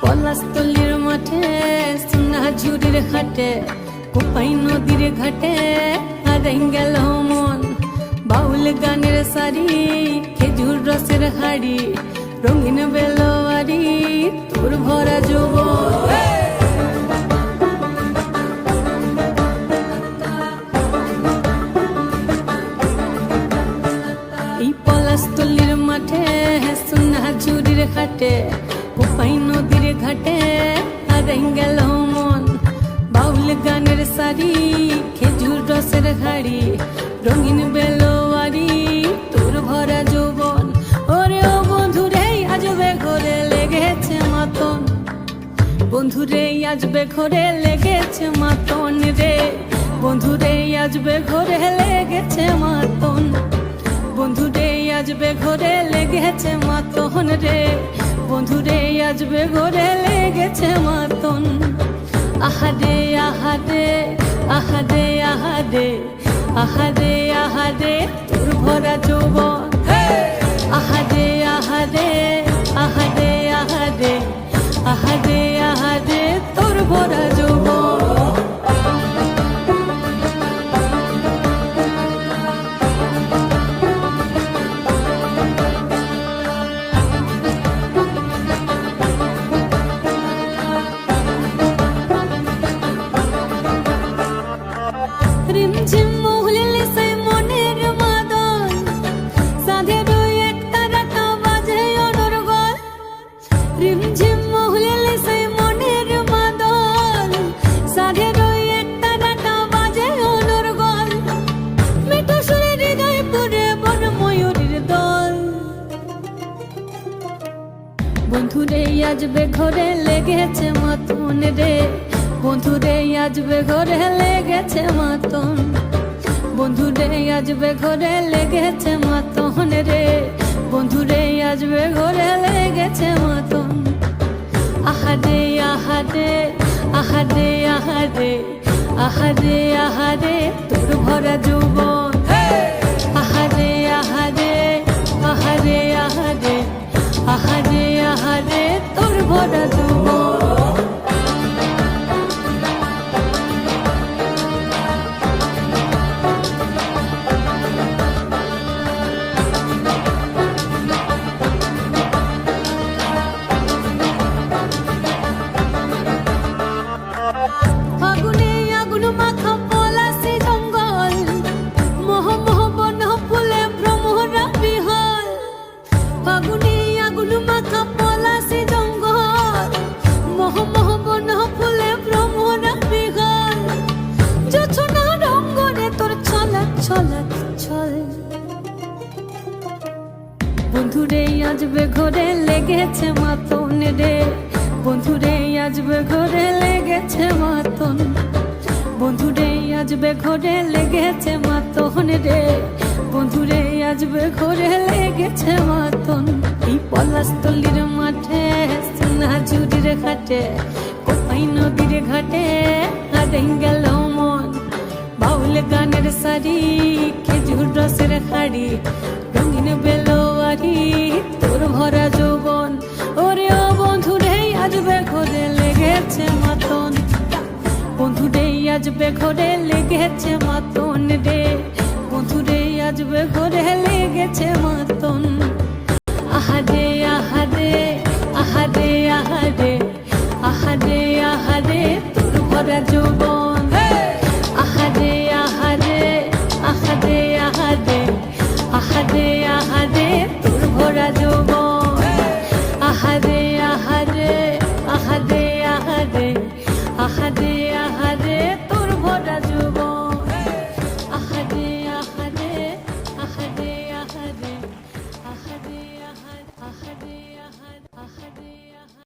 পলাশতলির মাঠে সোনাঝুরির ঘাটে কোপাই নদীর ঘাটে হারাই গেল মন। বাউল গানের সারি খেজুর রসের হাড়ি রঙিন বেলোয়ারি তোর ভরা যৌবন। এই পলাশতলির মাঠে সোনাঝুরির ঘাটে কোপাই নদীর ঘাটে হারাই গেল মন। বাউল গানের সারি খেজুর রসের হাড়ি রঙিন বেলোয়ারি তোর ভরা যৌবন। ওরে ও বন্ধুরে আজবে ঘরে লেগেছে মাতন, বন্ধুরে আজবে ঘরে লেগেছে মাতন রে। বন্ধুরে আজবে ঘরে লেগেছে মাতন, বন্ধুরে আজবে ঘরে লেগেছে মাতন রে। বন্ধুরে আজবে ঘরে লেগেছে মাতন। আহারে আহারে আহারে আহারে আহারে আহারে তোর ভরা যৌবন। আহারে আহারে আহারে আহারে আহারে আহারে তোর ভরা যৌবন। রিমঝিম মহুলিলে সেই মনের মাদল সাধের এক তারাটা বাজে অনর্গল। রিমঝিম মহুলিলে সেই মনের মাদল সাধের এক তারাটা বাজে অনর্গল। মিঠো সুরে হৃদয় পুরে বন ময়ূরীর দল। বন্ধুরে আজবে ঘরে লেগেছে মাতন রে। বন্ধুরে আজবে ঘরে লেগেছে মাতন, বন্ধুরে আজবে ঘরে লেগেছে মাতন রে। বন্ধুরে আজবে ঘরে লেগেছে মাতন। আহারে আহারে আহারে আহারে আহারে আহারে তোর ভরা যৌবন। আহারে আহারে আহারে আহারে আহারে আহারে তোর ভরা যৌবন। ফাগুনে আগুন মাখা পলাশি জঙ্গল মোহ মোহ বন ফুলে ভ্রমরা বিহল। ফাগুনে আগুন মাখা পলাশি জঙ্গল মোহ মোহ বন ফুলে ভ্রমরা বিহল। জোছনা রঙ্গনে তোর ছলক ছলক ছল। বন্ধুরে আজবে ঘরে লেগেছে মাতন রে। বন্ধুরে আজবে ঘরে লেগেছে মাতন, বন্ধুরে আজবে ঘরে লেগেছে মাতন রে। বন্ধুরে আজবে ঘরে লেগেছে মাতন। এই পলাশতলির মাঠে সোনাঝুরির ঘাটে কোপাই নদীর ঘাটে হারাই গেল মন। বাউল গানের সারি খেজুর রসের হাড়ি রঙিন বেলোয়ারি তোর ভরা যৌবন। ওরে ও বন্ধুরে আজবে ঘরে লেগেছে মাতন, বন্ধুরে আজবে ঘরে লেগেছে মাতন রে। বন্ধুরে আজবে ঘরে লেগেছে মাতন।